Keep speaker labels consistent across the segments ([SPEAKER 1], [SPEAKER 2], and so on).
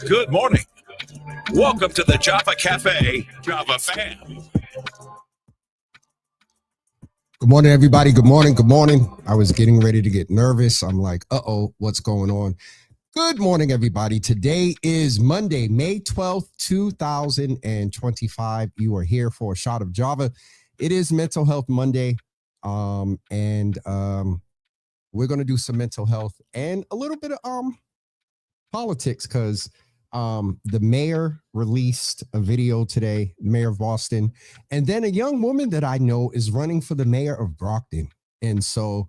[SPEAKER 1] Good morning. Welcome to the Java Cafe, Java fam.
[SPEAKER 2] Good morning, everybody. Good morning. Good morning. I was getting ready to get nervous. I'm like, uh-oh, what's going on? Good morning, everybody. Today is Monday, May 12th, 2025. You are here for a shot of Java. It is Mental Health Monday, and we're going to do some mental health and a little bit of politics because the mayor released a video today, the mayor of Boston, and then a young woman that I know is running for the mayor of Brockton. And so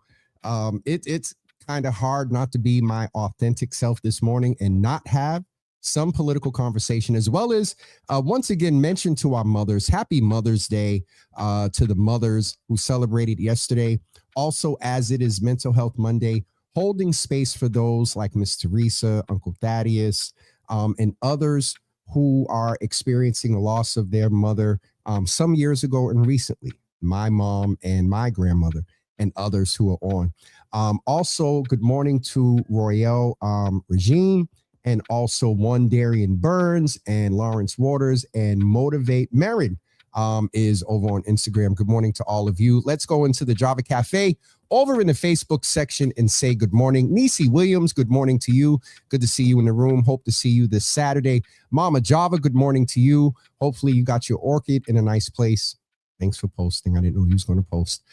[SPEAKER 2] it's kind of hard not to be my authentic self this morning and not have some political conversation, as well as once again mention to our mothers, happy Mother's Day to the mothers who celebrated yesterday. Also, as it is Mental Health Monday, holding space for those like Miss Teresa, Uncle Thaddeus, and others who are experiencing the loss of their mother some years ago and recently, my mom and my grandmother and others who are on. Also, good morning to Royale Regine, and also one Darian Burns and Lawrence Waters, and Motivate Marin is over on Instagram. Good morning to all of you. Let's go into the Java Cafe over in the Facebook section and say good morning. Nisi Williams, good morning to you. Good to see you in the room. Hope to see you this Saturday. Mama Java, good morning to you. Hopefully you got your orchid in a nice place. Thanks for posting. I didn't know you was going to post.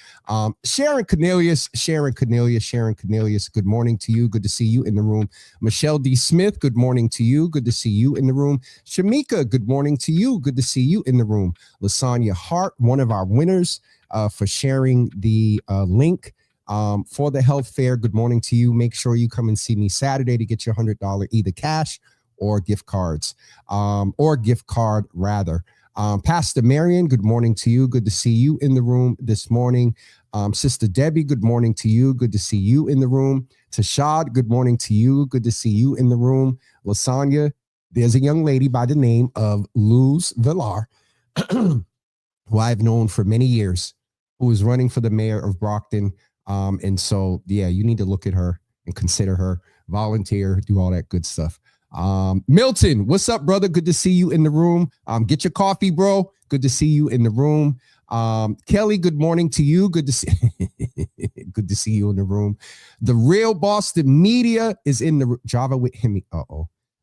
[SPEAKER 2] Sharon Cornelius, good morning to you. Good to see you in the room. Michelle D. Smith, good morning to you. Good to see you in the room. Shamika, good morning to you. Good to see you in the room. Lasagna Hart, one of our winners for sharing the link for the health fair. Good morning to you. Make sure you come and see me Saturday to get your $100 either cash or gift cards, or gift card rather. Pastor Marion, good morning to you. Good to see you in the room this morning. Sister Debbie, good morning to you. Good to see you in the room. Tashad, good morning to you. Good to see you in the room. Lasagna, there's a young lady by the name of Luz Villar, who I've known for many years, who is running for the mayor of Brockton. And so, yeah, you need to look at her and consider her, volunteer, do all that good stuff. Milton, what's up, brother? Good to see you in the room. Get your coffee, bro. Good to see you in the room. Kelly, good morning to you. Good to see good to see you in the room. The Real Boston Media is in the Java with him.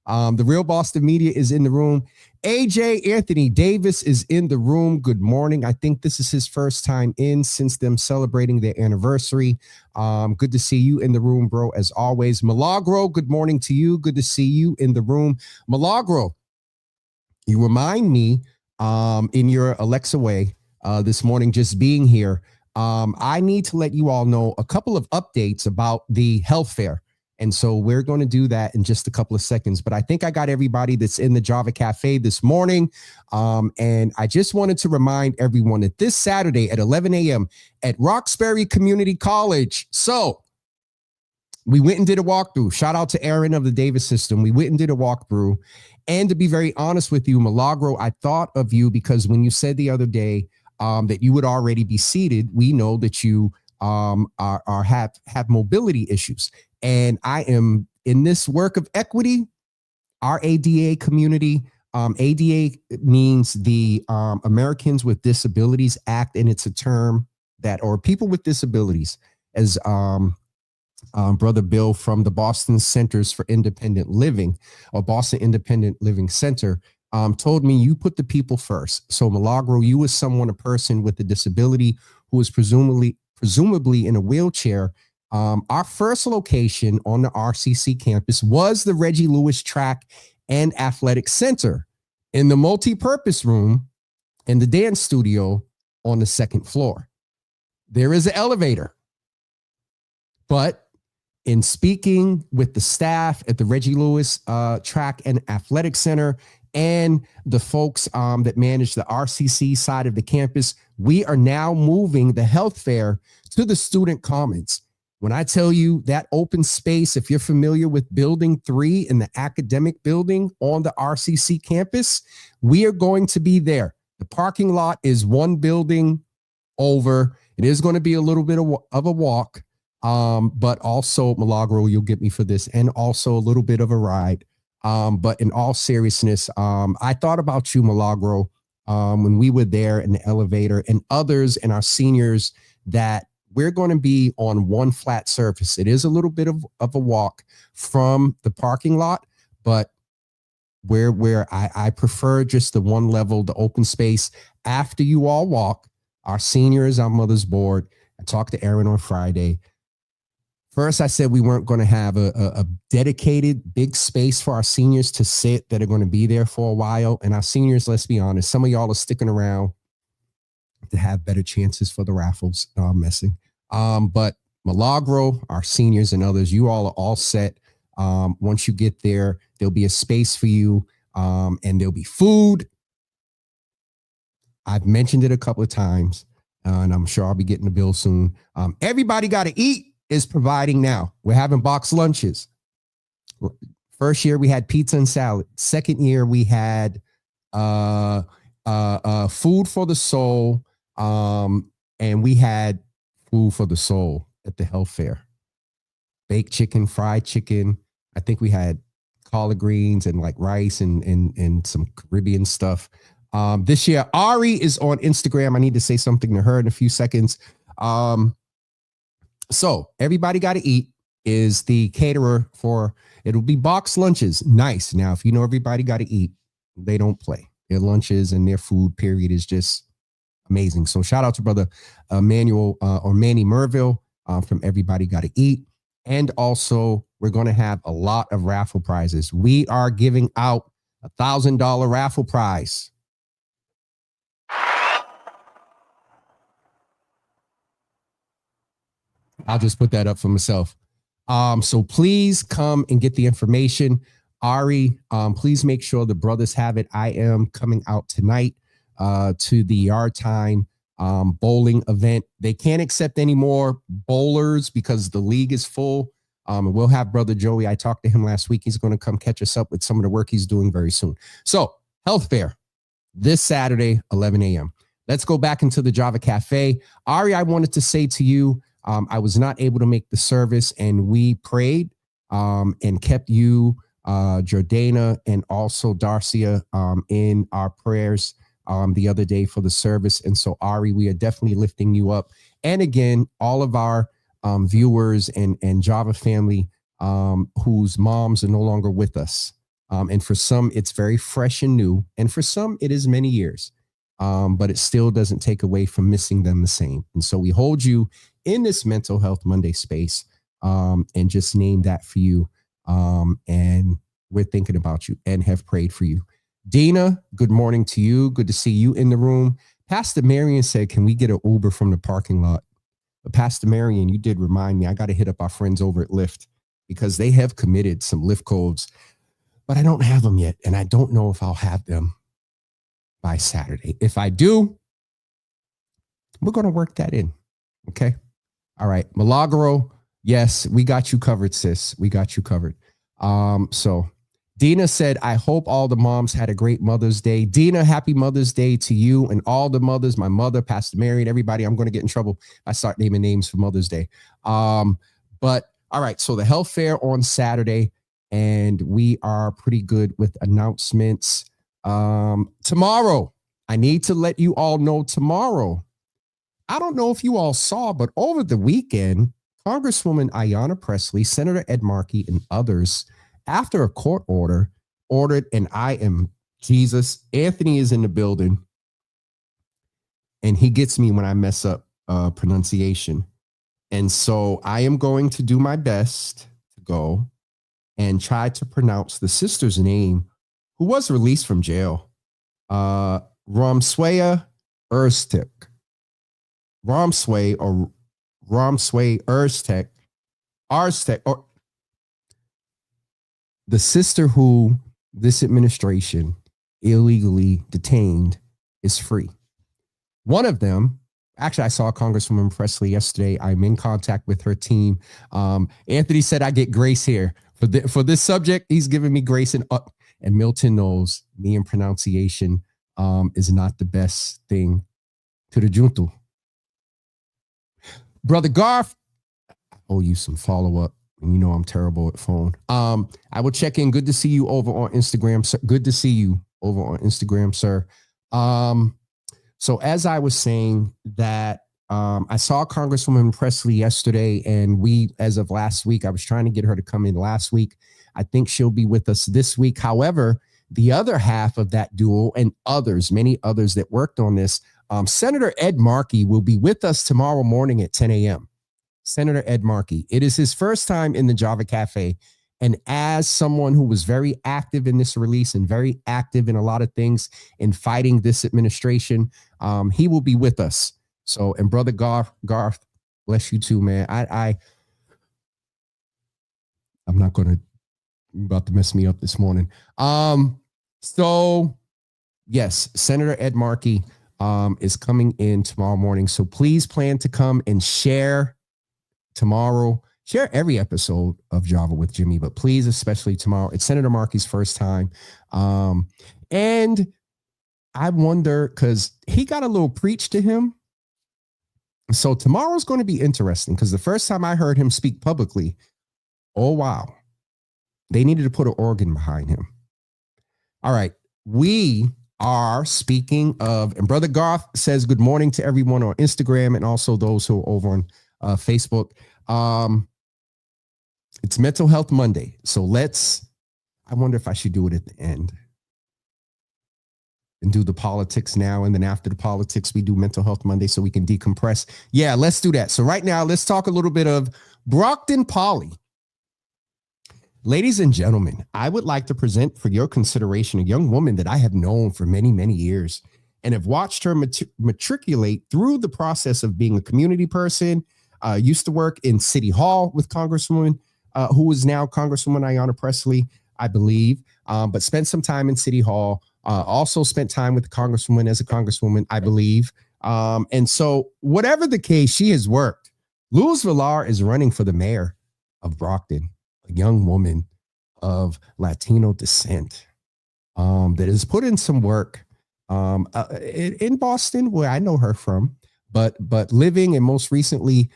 [SPEAKER 2] The Real Boston Media is in the room. AJ Anthony Davis is in the room. Good morning. I think this is his first time in since them celebrating their anniversary. Good to see you in the room, bro, as always. Milagro, good morning to you. Good to see you in the room. Milagro, you remind me in your Alexa way this morning, just being here. I need to let you all know a couple of updates about the health fair. And so we're going to do that in just a couple of seconds. But I think I got everybody that's in the Java Cafe this morning. And I just wanted to remind everyone that this Saturday at 11 a.m. at Roxbury Community College. So we went and did a walkthrough. Shout out to Aaron of the Davis system. We went and did a walkthrough. And to be very honest with you, Milagro, I thought of you because when you said the other day that you would already be seated, we know that you have mobility issues. And I am in this work of equity, our ADA community. ADA means the Americans with Disabilities Act, and it's a term that, or people with disabilities, as Brother Bill from the Boston Centers for Independent Living, or Boston Independent Living Center, told me you put the people first. So Milagro, you as someone, a person with a disability who is presumably in a wheelchair. Our first location on the RCC campus was the Reggie Lewis Track and Athletic Center in the multi-purpose room and the dance studio on the second floor. There is an elevator, but in speaking with the staff at the Reggie Lewis Track and Athletic Center and the folks that manage the RCC side of the campus, we are now moving the health fair to the student commons. When I tell you that open space, if you're familiar with Building 3 in the academic building on the RCC campus, we are going to be there. The parking lot is one building over. It is going to be a little bit of a walk, But also Milagro, you'll get me for this, and also a little bit of a ride. But in all seriousness, I thought about you, Milagro, when we were there in the elevator, and others and our seniors, that we're going to be on one flat surface. It is a little bit of a walk from the parking lot, but where I prefer just the one level, the open space. After you all walk, our seniors, our mother's board, I talked to Aaron on Friday. First, I said we weren't going to have a dedicated big space for our seniors to sit that are going to be there for a while. And our seniors, let's be honest, some of y'all are sticking around to have better chances for the raffles. No, I'm messing. But Milagro, our seniors and others, you all are all set. Once you get there, there'll be a space for you, and there'll be food. I've mentioned it a couple of times, and I'm sure I'll be getting the bill soon. Everybody Got to Eat is providing now. We're having box lunches. First year we had pizza and salad. Second year we had food for the soul, and we had food for the soul at the health fair. Baked chicken, fried chicken. I think we had collard greens and like rice and some Caribbean stuff. This year, Ari is on Instagram. I need to say something to her in a few seconds. So Everybody Got to Eat is the caterer for, it'll be box lunches. Nice. Now, if you know Everybody Got to Eat, they don't play. Their lunches and their food period is just amazing. So shout out to brother Manuel or Manny Merville from Everybody Got to Eat. And also, we're going to have a lot of raffle prizes. We are giving out $1,000 raffle prize. I'll just put that up for myself. So please come and get the information. Ari, please make sure the brothers have it. I am coming out tonight to the Yard Time bowling event. They can't accept any more bowlers because the league is full. We'll have brother Joey. I talked to him last week. He's going to come catch us up with some of the work he's doing very soon. So health fair this Saturday, 11 a.m. Let's go back into the Java Cafe. Ari, I wanted to say to you, I was not able to make the service, and we prayed and kept you, Jordana, and also Darcia in our prayers the other day for the service. And so, Ari, we are definitely lifting you up. And again, all of our viewers and Java family whose moms are no longer with us. And for some, it's very fresh and new. And for some, it is many years. But it still doesn't take away from missing them the same. And so we hold you in this Mental Health Monday space and just name that for you. And we're thinking about you and have prayed for you. Dina, good morning to you. Good to see you in the room. Pastor Marion said, can we get an Uber from the parking lot? But Pastor Marion, you did remind me, I got to hit up our friends over at Lyft because they have committed some Lyft codes, but I don't have them yet. And I don't know if I'll have them by Saturday. If I do, we're going to work that in. Okay. All right. Milagro. Yes, we got you covered, sis. We got you covered. So Dina said, I hope all the moms had a great Mother's Day. Dina, happy Mother's Day to you and all the mothers, my mother, Pastor Mary, and everybody. I'm going to get in trouble if I start naming names for Mother's Day. But all right. So the health fair on Saturday, and we are pretty good with announcements. Tomorrow, I need to let you all know tomorrow. I don't know if you all saw, but over the weekend, Congresswoman Ayanna Pressley, Senator Ed Markey, and others, after a court order, ordered, and I am Jesus. Anthony is in the building, and he gets me when I mess up pronunciation. And so I am going to do my best to go and try to pronounce the sister's name, who was released from jail, Ramswaya Erstek. Ramsway Erstek, or the sister who this administration illegally detained is free. One of them, actually, I saw Congresswoman Pressley yesterday. I'm in contact with her team. Anthony said I get grace here. For this subject, he's giving me grace. And Milton knows me and pronunciation is not the best thing to the junto. Brother Garth, owe you some follow-up. And you know I'm terrible at phone. I will check in. Good to see you over on Instagram, sir. Good to see you over on Instagram, sir. So as I was saying that I saw Congresswoman Presley yesterday, and we, as of last week, I was trying to get her to come in last week. I think she'll be with us this week. However, the other half of that duo and others, many others that worked on this, Senator Ed Markey will be with us tomorrow morning at 10 a.m. Senator Ed Markey. It is his first time in the Java Cafe. And as someone who was very active in this release and very active in a lot of things in fighting this administration, he will be with us. So, and brother Garth, bless you too, man. I'm not going to, about to mess me up this morning. So yes, Senator Ed Markey is coming in tomorrow morning. So please plan to come and share tomorrow. Share every episode of Java with Jimmy, but please, especially tomorrow. It's Senator Markey's first time. And I wonder, because he got a little preach to him. So tomorrow's going to be interesting, because the first time I heard him speak publicly, oh, wow, they needed to put an organ behind him. All right. We are speaking of, and Brother Garth says good morning to everyone on Instagram and also those who are over on Facebook. It's Mental Health Monday. So I wonder if I should do it at the end and do the politics now. And then after the politics, we do Mental Health Monday so we can decompress. Yeah, let's do that. So right now, let's talk a little bit of Brockton Poly. Ladies and gentlemen, I would like to present for your consideration a young woman that I have known for many, many years and have watched her matriculate through the process of being a community person. Used to work in City Hall with Congresswoman, who is now Congresswoman Ayanna Presley, I believe, but spent some time in City Hall. Also spent time with the Congresswoman as a Congresswoman, I believe. And so whatever the case, she has worked. Luz Villar is running for the mayor of Brockton, a young woman of Latino descent that has put in some work in Boston, where I know her from. But living and most recently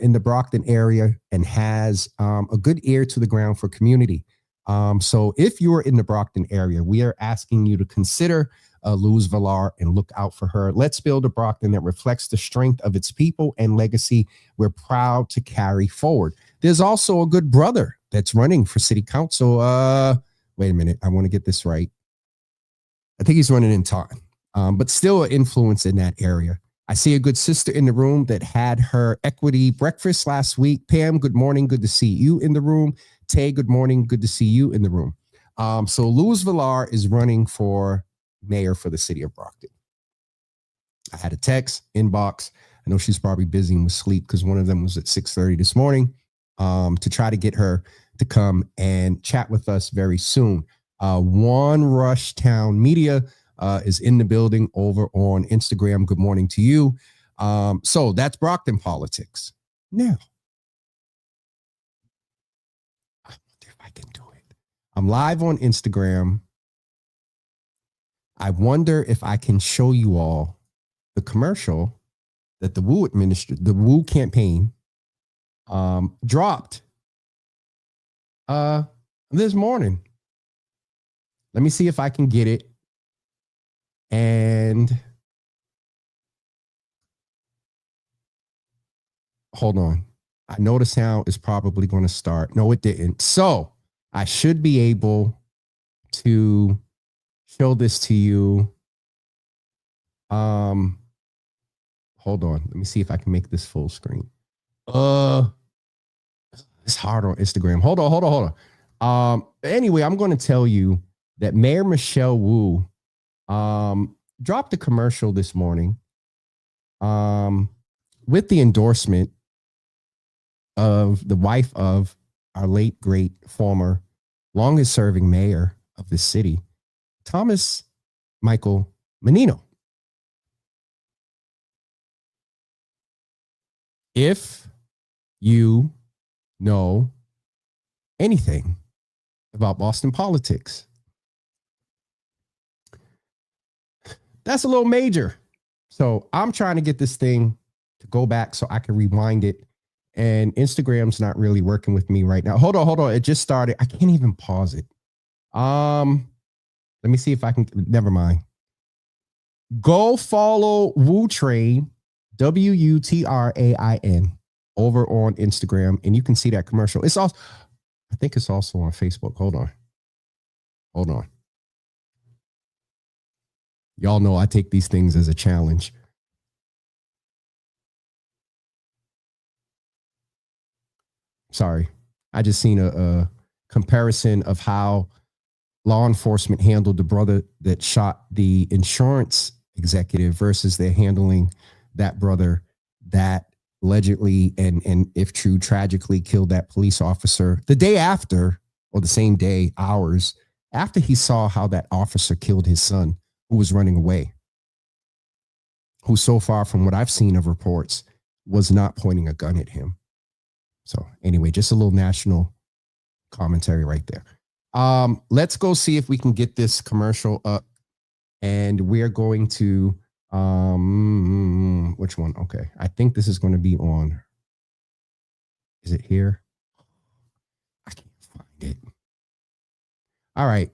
[SPEAKER 2] in the Brockton area, and has a good ear to the ground for community. So if you're in the Brockton area, we are asking you to consider Luz Villar and look out for her. Let's build a Brockton that reflects the strength of its people and legacy we're proud to carry forward. There's also a good brother that's running for city council. Wait a minute. I want to get this right. I think he's running in Taunton, but still an influence in that area. I see a good sister in the room that had her equity breakfast last week. Pam, good morning. Good to see you in the room. Tay, good morning. Good to see you in the room. So Luz Villar is running for mayor for the city of Brockton. I had a text inbox. I know she's probably busy and was asleep because one of them was at 6:30 this morning to try to get her to come and chat with us very soon. One Rush Town Media is in the building over on Instagram. Good morning to you. So that's Brockton politics. Now, I wonder if I can do it. I'm live on Instagram. I wonder if I can show you all the commercial that the Wu campaign dropped this morning. Let me see if I can get it. And hold on. I know the sound is probably going to start. No, it didn't. So I should be able to show this to you. Hold on. Let me see if I can make this full screen. It's hard on Instagram. Hold on. Anyway, I'm going to tell you that Mayor Michelle Wu dropped a commercial this morning with the endorsement of the wife of our late, great, former, longest serving mayor of the city, Thomas Michael Menino. If you know anything about Boston politics, that's a little major. So I'm trying to get this thing to go back so I can rewind it and Instagram's not really working with me right now. Hold on. It just started. I can't even pause it. Let me see if I can. Never mind. Go follow Wu Train, WUTRAIN, over on Instagram, and you can see that commercial. It's also, I think it's also on Facebook. Hold on. Y'all know I take these things as a challenge. Sorry, I just seen a comparison of how law enforcement handled the brother that shot the insurance executive versus they're handling that brother that allegedly and if true tragically killed that police officer the day after, or the same day, hours after he saw how that officer killed his son who was running away, who so far from what I've seen of reports was not pointing a gun at him. So anyway, just a little national commentary right there. Let's go see if we can get this commercial up, and we're going to, which one? Okay. I think this is going to be on. Is it here? I can't find it. All right.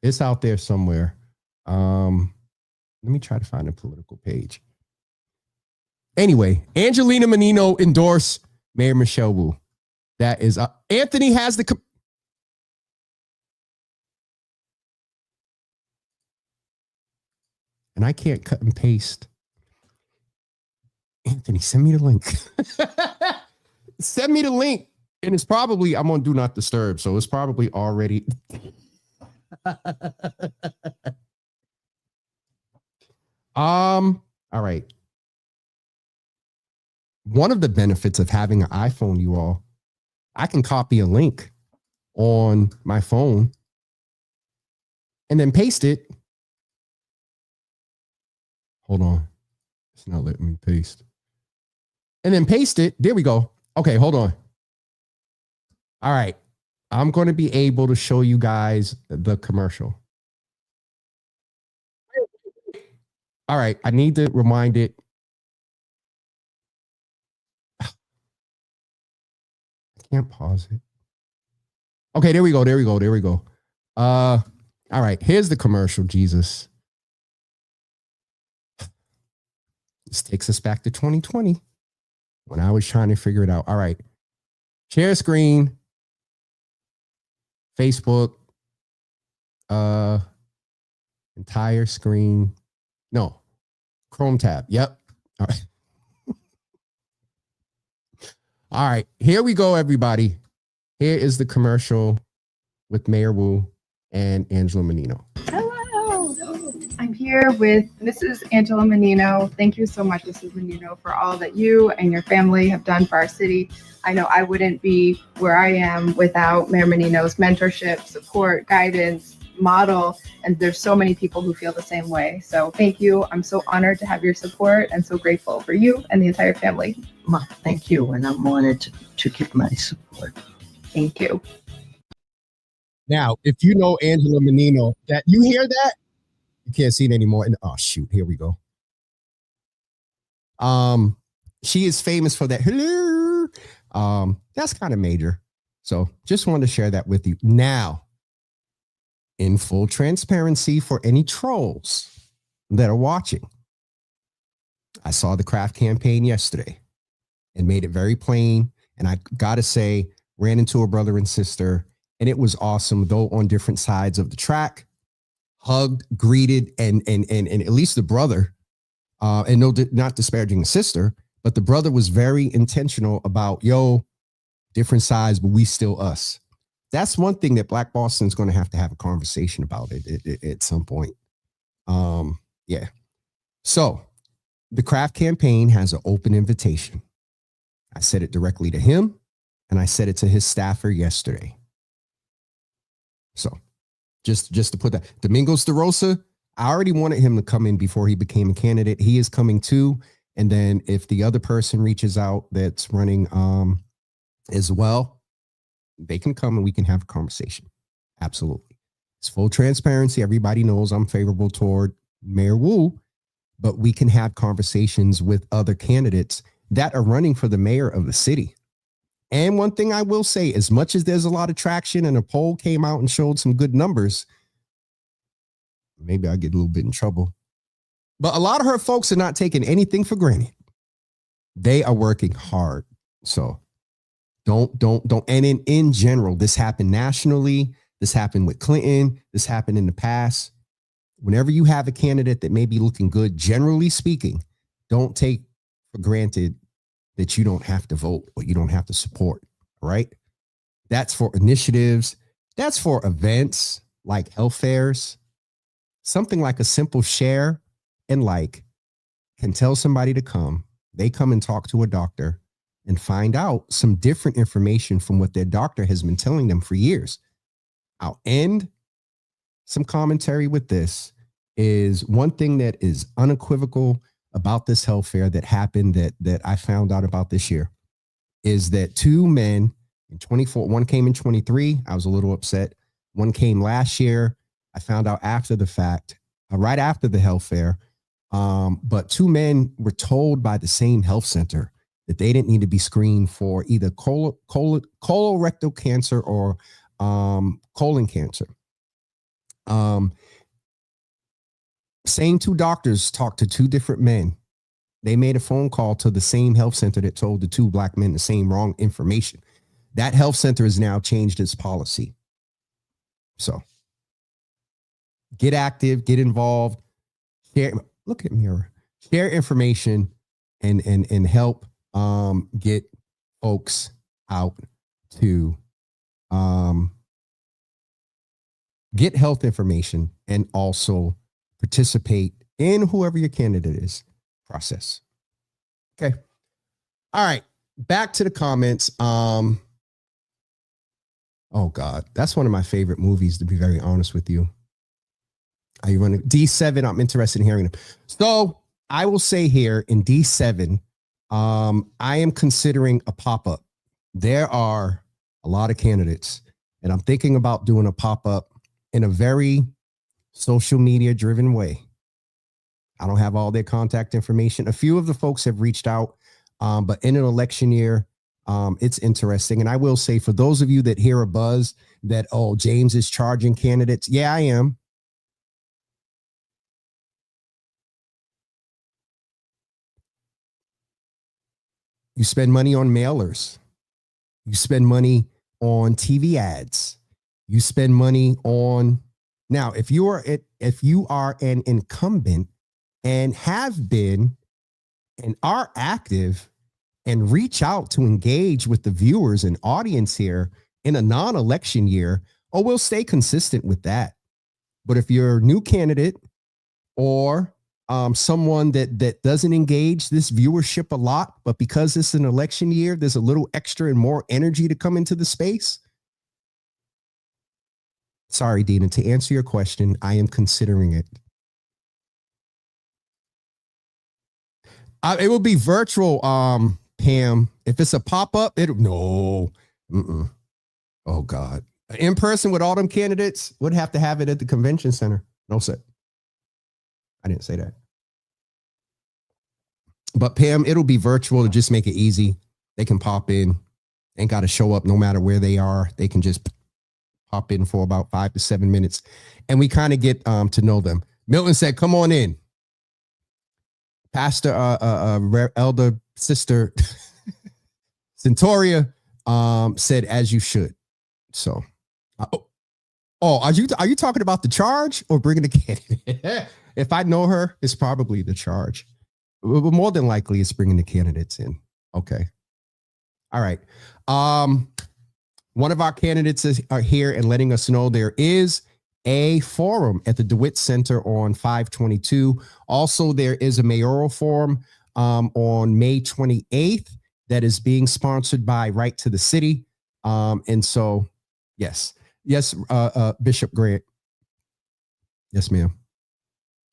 [SPEAKER 2] It's out there somewhere. Let me try to find a political page. Anyway, Angelina Menino endorsed Mayor Michelle Wu. That is, Anthony has the, and I can't cut and paste. Anthony, send me the link. Send me the link. And it's probably, I'm on Do Not Disturb, so it's probably already. All right. One of the benefits of having an iPhone, you all, I can copy a link on my phone and then paste it. Hold on. It's not letting me paste. And then paste it. There we go. Okay, hold on. All right. I'm going to be able to show you guys the commercial. All right. I need to rewind it. I can't pause it. Okay, there we go. All right. Here's the commercial, Jesus. This takes us back to 2020 when I was trying to figure it out. All right. Share screen. Facebook. Entire screen. No. Chrome tab. Yep. All right. All right. Here we go, everybody. Here is the commercial with Mayor Wu and Angela Menino.
[SPEAKER 3] Hello. I'm here with Mrs. Angela Menino. Thank you so much, Mrs. Menino, for all that you and your family have done for our city. I know I wouldn't be where I am without Mayor Menino's mentorship, support, guidance, model, and there's so many people who feel the same way. So thank you. I'm so honored to have your support and so grateful for you and the entire family.
[SPEAKER 4] Ma, thank you, and I'm honored to give my support.
[SPEAKER 3] Thank you.
[SPEAKER 2] Now, if you know Angela Menino, that you hear that, you can't see it anymore. And oh shoot, here we go. She is famous for that. Hello. That's kind of major. So just wanted to share that with you. Now, in full transparency for any trolls that are watching, I saw the craft campaign yesterday and made it very plain. And I gotta say, ran into a brother and sister, and it was awesome, though on different sides of the track, hugged, greeted, and at least the brother, and no, not disparaging the sister, but the brother was very intentional about, yo, different sides, but we still us. That's one thing that Black Boston's going to have a conversation about it at some point. Yeah. So the craft campaign has an open invitation. I said it directly to him, and I said it to his staffer yesterday. So just to put that, Domingos DeRosa, I already wanted him to come in before he became a candidate. He is coming too. And then if the other person reaches out that's running as well, they can come and we can have a conversation. Absolutely. It's full transparency. Everybody knows I'm favorable toward Mayor Wu, but we can have conversations with other candidates that are running for the mayor of the city. And one thing I will say, as much as there's a lot of traction and a poll came out and showed some good numbers, maybe I get a little bit in trouble, but a lot of her folks are not taking anything for granted. They are working hard. So don't. And in general, this happened nationally. This happened with Clinton. This happened in the past. Whenever you have a candidate that may be looking good, generally speaking, don't take for granted that you don't have to vote or you don't have to support, right? That's for initiatives. That's for events like health fairs. Something like a simple share and like can tell somebody to come. They come and talk to a doctor and find out some different information from what their doctor has been telling them for years. I'll end some commentary with this. Is one thing that is unequivocal about this health fair that happened that I found out about this year is that two men in 24, one came in 23. I was a little upset. One came last year. I found out after the fact, right after the health fair. But two men were told by the same health center that they didn't need to be screened for either colorectal cancer or colon cancer. Same two doctors talked to two different men. They made a phone call to the same health center that told the two black men the same wrong information. That health center has now changed its policy. So get active, get involved, share, look at Mirror, share information and help get folks out to get health information and also participate in whoever your candidate is process. Okay. All right. Back to the comments. Oh God, that's one of my favorite movies, to be very honest with you. Are you running D7? I'm interested in hearing them. So I will say here in D7, I am considering a pop-up. There are a lot of candidates, and I'm thinking about doing a pop-up in a very social media driven way. I don't have all their contact information. A few of the folks have reached out, but in an election year, it's interesting. And I will say, for those of you that hear a buzz that, oh, James is charging candidates. Yeah, I am. You spend money on mailers. You spend money on TV ads. You spend money on, now, if you are an incumbent and have been and are active and reach out to engage with the viewers and audience here in a non-election year, oh, we'll stay consistent with that. But if you're a new candidate or someone that doesn't engage this viewership a lot, but because it's an election year, there's a little extra and more energy to come into the space. Sorry, Dina, to answer your question, I am considering it. It will be virtual, Pam. If it's a pop-up, no. Mm-mm. Oh, God. In person with all them candidates, would have to have it at the convention center. No, sir. I didn't say that. But Pam, it'll be virtual to just make it easy. They can pop in. Ain't got to show up no matter where they are. They can just pop in for about 5 to 7 minutes. And we kind of get to know them. Milton said, come on in. Pastor, elder sister Centauria said, as you should. So, are you talking about the charge or bringing the candidate? If I know her, it's probably the charge. But more than likely, it's bringing the candidates in. Okay. All right. One of our candidates are here and letting us know there is a forum at the DeWitt Center on 5/22. Also, there is a mayoral forum on May 28th that is being sponsored by Right to the City. And so, yes, Bishop Grant. Yes, ma'am.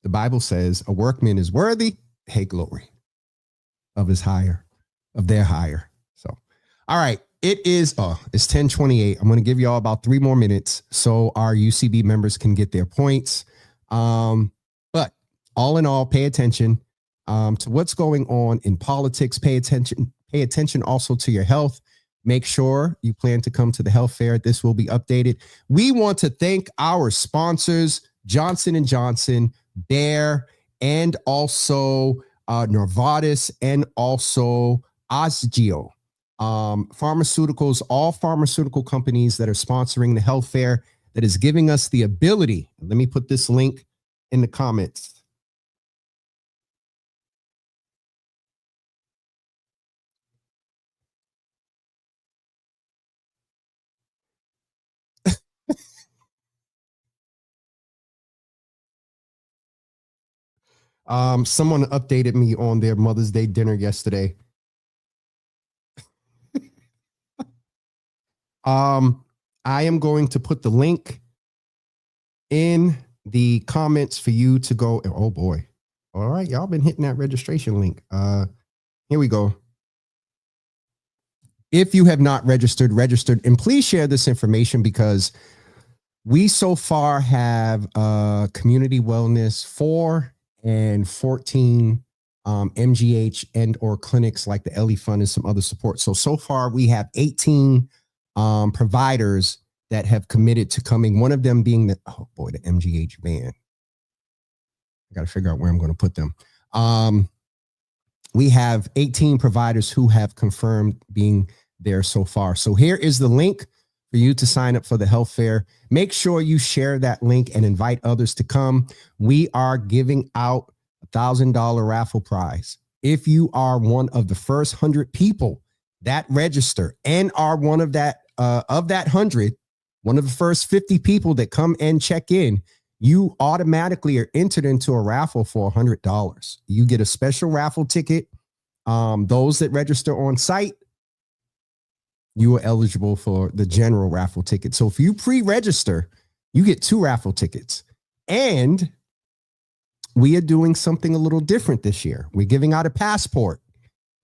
[SPEAKER 2] The Bible says a workman is worthy, hey, glory, of their hire. So, all right. It's 10:28. I'm going to give you all about 3 more minutes so our UCB members can get their points. But all in all, pay attention. to what's going on in politics. Pay attention also to your health. Make sure you plan to come to the health fair. This will be updated. We want to thank our sponsors, Johnson & Johnson, Bayer, and also Novartis, and also Osgeo. Pharmaceuticals, all pharmaceutical companies that are sponsoring the health fair, that is giving us the ability. Let me put this link in the comments. Someone updated me on their Mother's Day dinner yesterday. I am going to put the link in the comments for you to go. Oh boy. All right. Y'all been hitting that registration link. Here we go. If you have not registered, and please share this information, because we so far have community wellness 4 and 14 MGH and or clinics like the Ellie Fund and some other support. So far we have 18 providers that have committed to coming. One of them being the MGH band. I got to figure out where I'm going to put them. We have 18 providers who have confirmed being there so far. So here is the link for you to sign up for the health fair. Make sure you share that link and invite others to come. We are giving out $1,000 raffle prize. If you are one of the first 100 people that register and are one of that 100, one of the first 50 people that come and check in, you automatically are entered into a raffle for $100. You get a special raffle ticket. Those that register on site, you are eligible for the general raffle ticket. So if you pre-register, you get 2 raffle tickets. And we are doing something a little different this year. We're giving out a passport,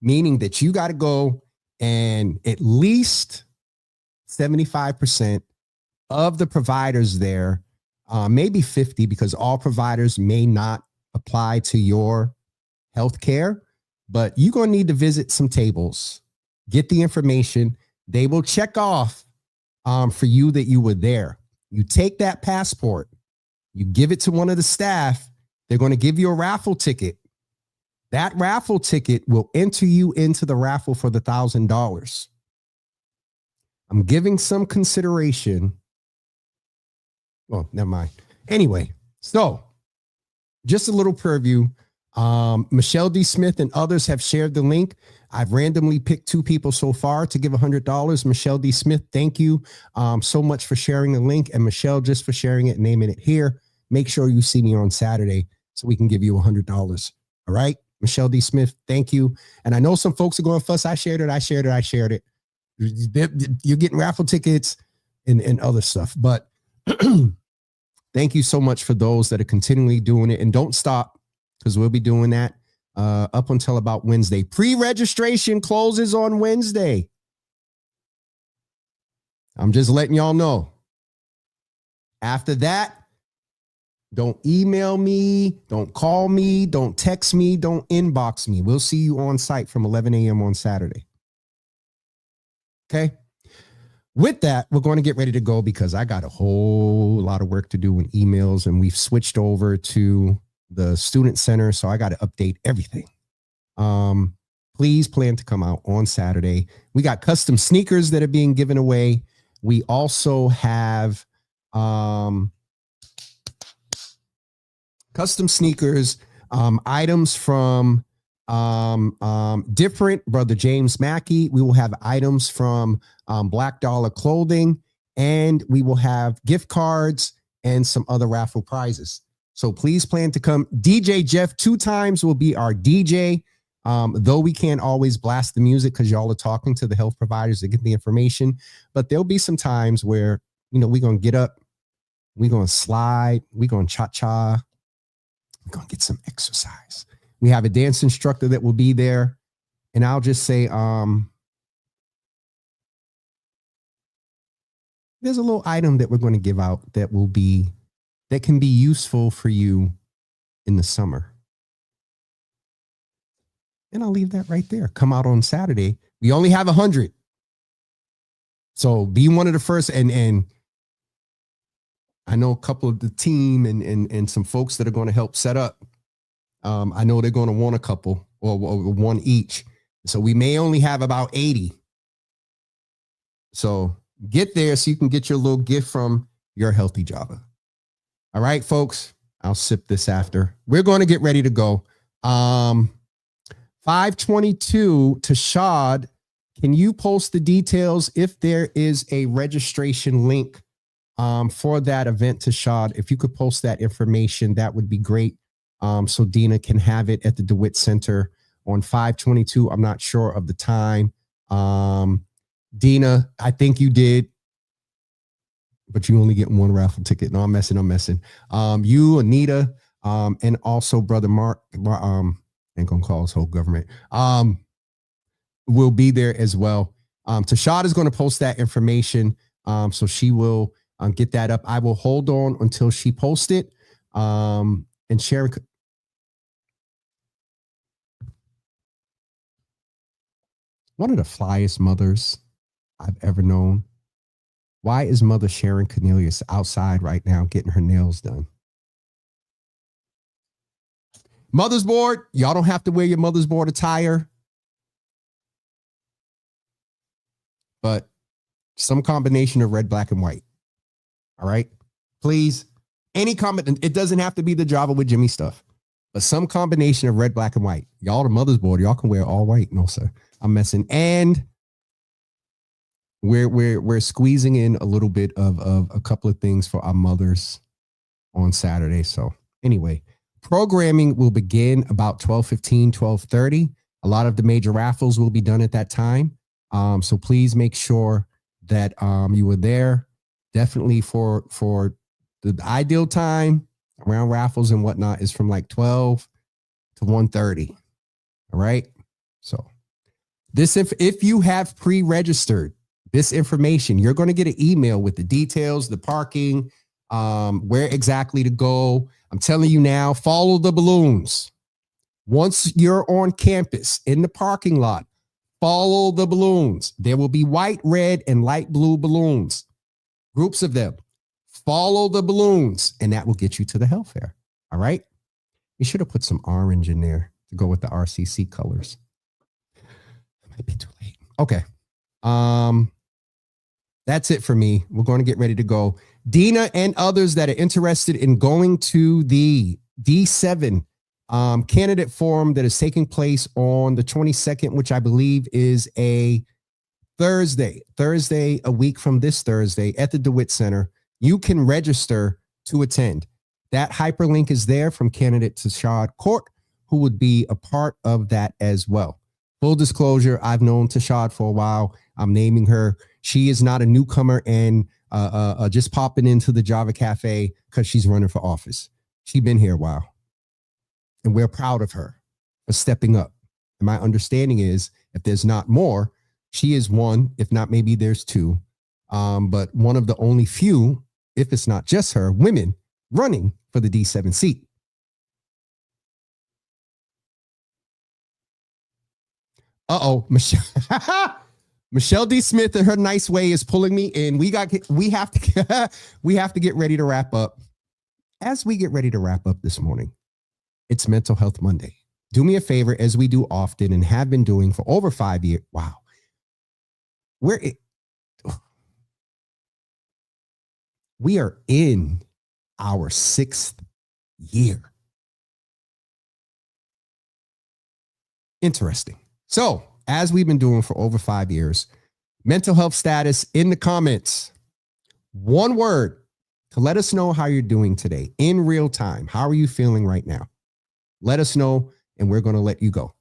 [SPEAKER 2] meaning that you got to go and at least 75% of the providers there, maybe 50, because all providers may not apply to your healthcare, but you're going to need to visit some tables, get the information. They will check off for you that you were there. You take that passport, you give it to one of the staff. They're going to give you a raffle ticket. That raffle ticket will enter you into the raffle for the $1,000. I'm giving some consideration. Well, never mind. Anyway, so just a little preview. Michelle D. Smith and others have shared the link. I've randomly picked 2 people so far to give $100. Michelle D. Smith, thank you so much for sharing the link. And Michelle, just for sharing it, naming it here. Make sure you see me on Saturday so we can give you $100. All right. Michelle D. Smith, thank you. And I know some folks are going to fuss. I shared it. You're getting raffle tickets and other stuff. But thank you so much for those that are continually doing it. And don't stop, because we'll be doing that up until about Wednesday. Pre-registration closes on Wednesday. I'm just letting y'all know. After that, don't email me, don't call me, don't text me, don't inbox me. We'll see you on site from 11 a.m. on Saturday. Okay. With that, we're going to get ready to go, because I got a whole lot of work to do in emails, and we've switched over to the student center. So I got to update everything. Please plan to come out on Saturday. We got custom sneakers that are being given away. We also have custom sneakers, items from different Brother James Mackey. We will have items from Black Dollar Clothing, and we will have gift cards and some other raffle prizes. So please plan to come. DJ Jeff 2 times will be our DJ. Though we can't always blast the music because y'all are talking to the health providers to get the information, but there'll be some times where, we're going to get up, we're going to slide, we're going to cha-cha, we're going to get some exercise. We have a dance instructor that will be there. And I'll just say, there's a little item that we're going to give out that can be useful for you in the summer. And I'll leave that right there. Come out on Saturday. We only have 100. So be one of the first. And I know a couple of the team and some folks that are going to help set up. I know they're going to want a couple or one each. So we may only have about 80. So get there so you can get your little gift from Your Healthy Java. All right, folks, I'll sip this after. We're going to get ready to go. 522, Tashad, can you post the details if there is a registration link for that event, Tashad? If you could post that information, that would be great. So Dina can have it at the DeWitt Center on 522. I'm not sure of the time. Dina, I think you did, but you only get one raffle ticket. No, I'm messing. You, Anita, and also Brother Mark, ain't gonna call his whole government, will be there as well. Tashad is going to post that information. So she will get that up. I will hold on until she posts it. And Sharon, one of the flyest mothers I've ever known. Why is Mother Sharon Cornelius outside right now getting her nails done? Mother's board, y'all don't have to wear your mother's board attire, but some combination of red, black, and white. All right, please. Any comment. It doesn't have to be the Java with Jimmy stuff, but some combination of red, black, and white. Y'all, the mother's board, y'all can wear all white. No, sir, I'm messing. And we're squeezing in a little bit of a couple of things for our mothers on Saturday. So anyway, programming will begin about 12:15, 12:30. A lot of the major raffles will be done at that time. So please make sure that you were there. Definitely for the ideal time around raffles and whatnot is from like 12 to 1:30. All right. So this, if you have pre-registered this information, you're going to get an email with the details, the parking, where exactly to go. I'm telling you now, follow the balloons. Once you're on campus in the parking lot, follow the balloons. There will be white, red, and light blue balloons, groups of them. Follow the balloons, and that will get you to the health fair. All right. You should have put some orange in there to go with the RCC colors. It might be too late. Okay. That's it for me. We're going to get ready to go. Dina and others that are interested in going to the D7 candidate forum that is taking place on the 22nd, which I believe is a Thursday, a week from this Thursday at the DeWitt Center. You can register to attend. That hyperlink is there from candidate Tashad Court, who would be a part of that as well. Full disclosure, I've known Tashad for a while. I'm naming her. She is not a newcomer and just popping into the Java Cafe because she's running for office. She's been here a while. And we're proud of her for stepping up. And my understanding is if there's not more, she is one, if not maybe there's two, but one of the only few, if it's not just her, women running for the D7 seat. Uh-oh, Michelle D. Smith in her nice way is pulling me in. We have to get ready to wrap up. As we get ready to wrap up this morning, it's Mental Health Monday. Do me a favor, as we do often and have been doing for over 5 years. Wow. We are in our 6th year. Interesting. So, as we've been doing for over 5 years, mental health status in the comments. One word to let us know how you're doing today in real time. How are you feeling right now? Let us know, and we're going to let you go.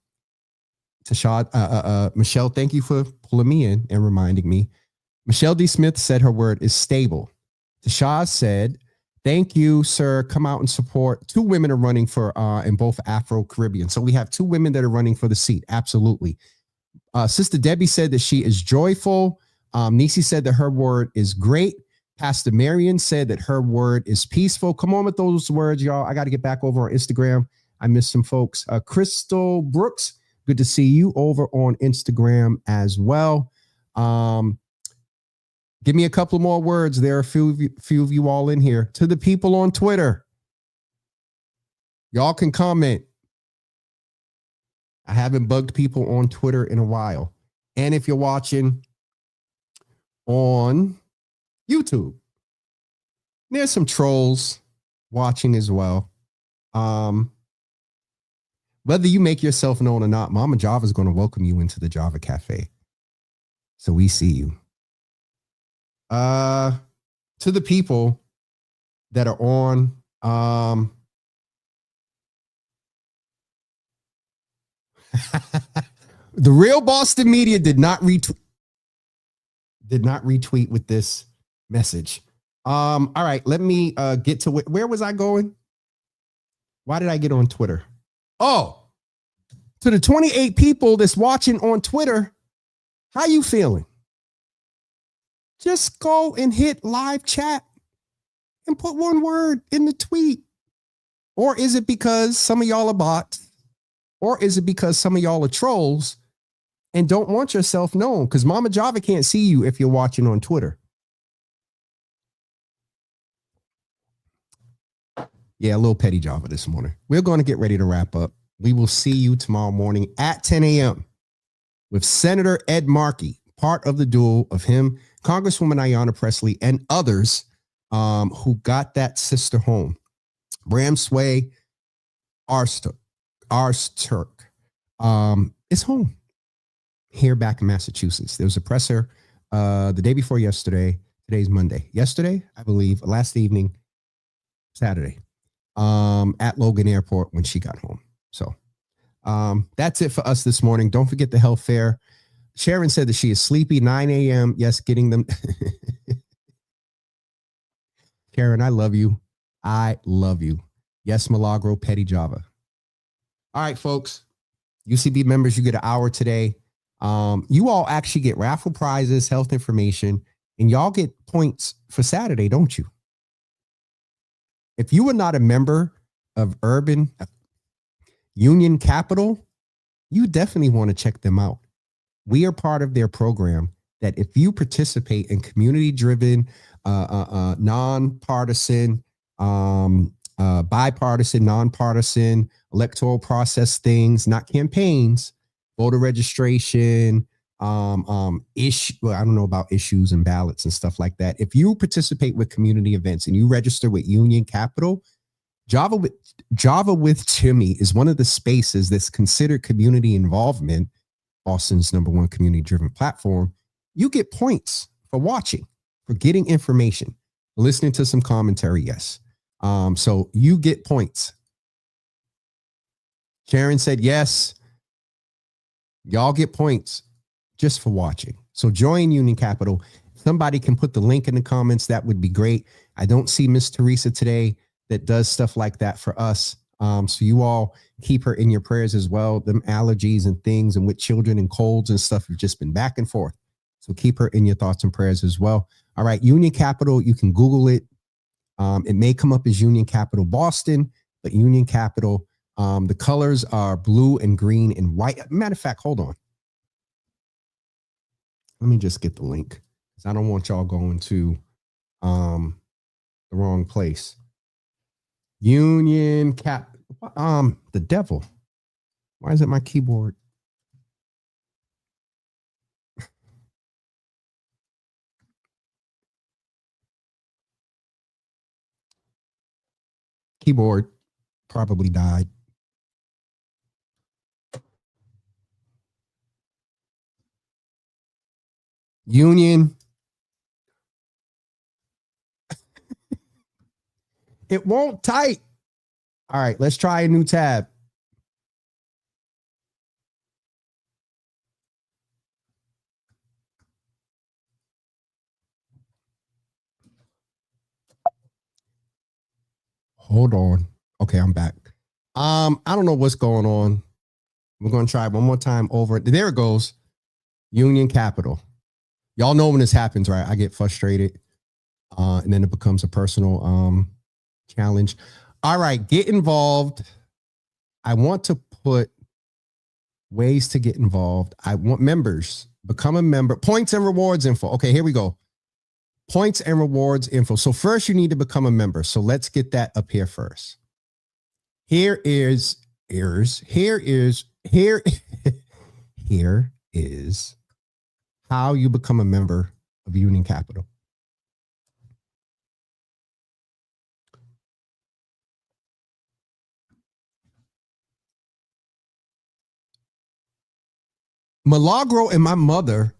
[SPEAKER 2] Tashad, Michelle, thank you for pulling me in and reminding me. Michelle D. Smith said her word is stable. Tashad said, thank you, sir. Come out and support. 2 women are running for in both Afro-Caribbean. So we have 2 women that are running for the seat. Absolutely. Sister Debbie said that she is joyful. Nisi said that her word is great. Pastor Marion said that her word is peaceful. Come on with those words, y'all. I got to get back over on Instagram. I missed some folks. Crystal Brooks Good to see you over on Instagram as well. Give me a couple more words. There are a few of you all in here. To the people on Twitter, y'all can comment. I haven't bugged people on Twitter in a while. And if you're watching on YouTube, there's some trolls watching as well. Whether you make yourself known or not, Mama Java is going to welcome you into the Java Cafe. So we see you. To the people that are on, the real Boston media did not retweet with this message. All right, let me get to it. Where was I going? Why did I get on Twitter? Oh, to the 28 people that's watching on Twitter, how you feeling? Just go and hit live chat and put one word in the tweet. Or is it because some of y'all are bots? Or is it because some of y'all are trolls and don't want yourself known? Because Mama Java can't see you if you're watching on Twitter. Yeah, a little petty Java this morning. We're going to get ready to wrap up. We will see you tomorrow morning at 10 a.m. with Senator Ed Markey, part of the duo of him, Congresswoman Ayanna Pressley, and others who got that sister home. Bram Sway, Ars Turk is home here back in Massachusetts. There was a presser the day before yesterday. Today's Monday. Yesterday, I believe, last evening, Saturday, at Logan Airport when she got home. So that's it for us this morning. Don't forget the health fair. Sharon said that she is sleepy, 9 a.m. Yes, getting them. Sharon, I love you. I love you. Yes, Milagro, Petty Java. All right, folks. UCB members, you get an hour today. You all actually get raffle prizes, health information, and y'all get points for Saturday, don't you? If you are not a member of Urban Union Capital, you definitely want to check them out. We are part of their program that if you participate in community-driven, nonpartisan, bipartisan, nonpartisan, electoral process things, not campaigns, voter registration, issue. Well, I don't know about issues and ballots and stuff like that. If you participate with community events and you register with Union Capital, Java with Jimmy is one of the spaces that's considered community involvement, Boston's #1 community-driven platform. You get points for watching, for getting information, for listening to some commentary. Yes. So you get points. Sharon said, yes, y'all get points just for watching. So join Union Capital. If somebody can put the link in the comments, that would be great. I don't see Miss Teresa today that does stuff like that for us. So you all keep her in your prayers as well. Them allergies and things and with children and colds and stuff have just been back and forth. So keep her in your thoughts and prayers as well. All right. Union Capital, you can Google it. It may come up as Union Capital Boston, but Union Capital, the colors are blue and green and white. Matter of fact, hold on. Let me just get the link because I don't want y'all going to the wrong place. Union Cap, the devil. Why is it my keyboard? Keyboard probably died. Union. It won't type. All right, let's try a new tab. Hold on. Okay, I'm back. I don't know what's going on. We're going to try one more time over. There it goes. Union Capital. Y'all know when this happens, right? I get frustrated. And then it becomes a personal challenge. All right, get involved. I want to put ways to get involved. I want members. Become a member. Points and rewards info. Okay, here we go. Points and rewards info. So first you need to become a member. So let's get that up here first. Here is how you become a member of Union Capital. Milagro and my mother,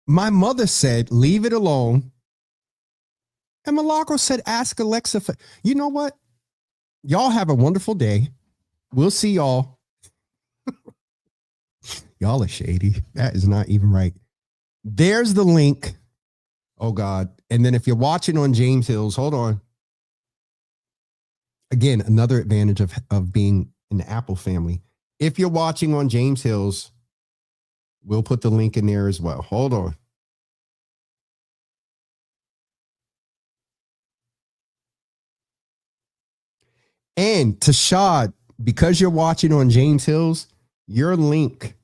[SPEAKER 2] my mother said, leave it alone. And Milagro said, ask Alexa. You know what? Y'all have a wonderful day. We'll see y'all. Y'all are shady. That is not even right. There's the link. Oh, God. And then if you're watching on James Hills, hold on. Again, another advantage of being in the Apple family. If you're watching on James Hills, we'll put the link in there as well. Hold on. And Tashad, because you're watching on James Hills, your link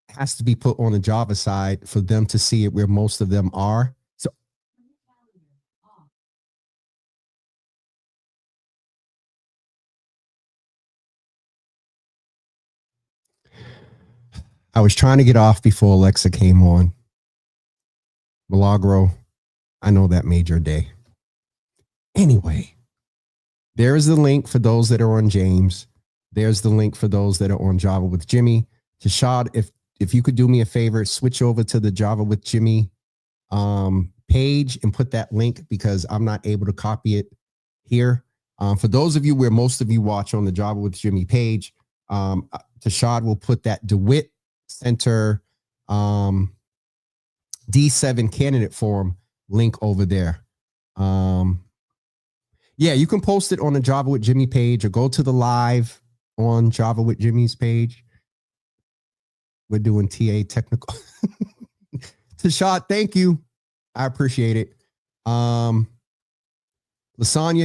[SPEAKER 2] has to be put on the Java side for them to see it where most of them are. So I was trying to get off before Alexa came on. Milagro, I know that made your day. Anyway, there is the link for those that are on James. There's the link for those that are on Java with Jimmy. Tashad, if you could do me a favor, switch over to the Java with Jimmy page and put that link because I'm not able to copy it here. For those of you where most of you watch on the Java with Jimmy page, Tashad will put that DeWitt Center D7 candidate form link over there. Yeah, you can post it on the Java with Jimmy page or go to the live on Java with Jimmy's page. We're doing TA technical. Tashad, thank you. I appreciate it. Lasagna,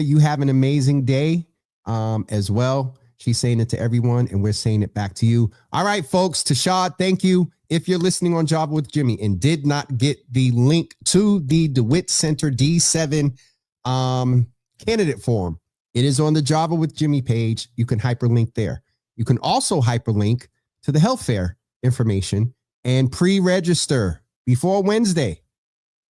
[SPEAKER 2] you have an amazing day as well. She's saying it to everyone, and we're saying it back to you. All right, folks. Tashad, thank you. If you're listening on Java with Jimmy and did not get the link to the DeWitt Center D7 candidate form, it is on the Java with Jimmy page. You can hyperlink there. You can also hyperlink to the health fair information and pre-register before Wednesday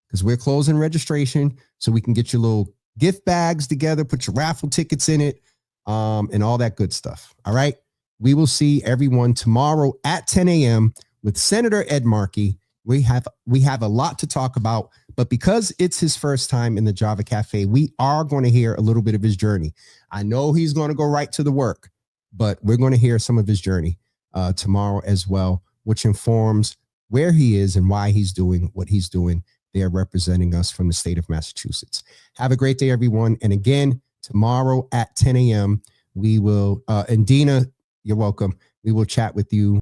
[SPEAKER 2] because we're closing registration so we can get your little gift bags together, put your raffle tickets in it, and all that good stuff. All right. We will see everyone tomorrow at 10 a.m. with Senator Ed Markey. We have a lot to talk about, but because it's his first time in the Java Cafe, we are going to hear a little bit of his journey. I know he's going to go right to the work, but we're going to hear some of his journey tomorrow as well, which informs where he is and why he's doing what he's doing. They're representing us from the state of Massachusetts. Have a great day, everyone. And again, tomorrow at 10 a.m., we will, and Dina, you're welcome. We will chat with you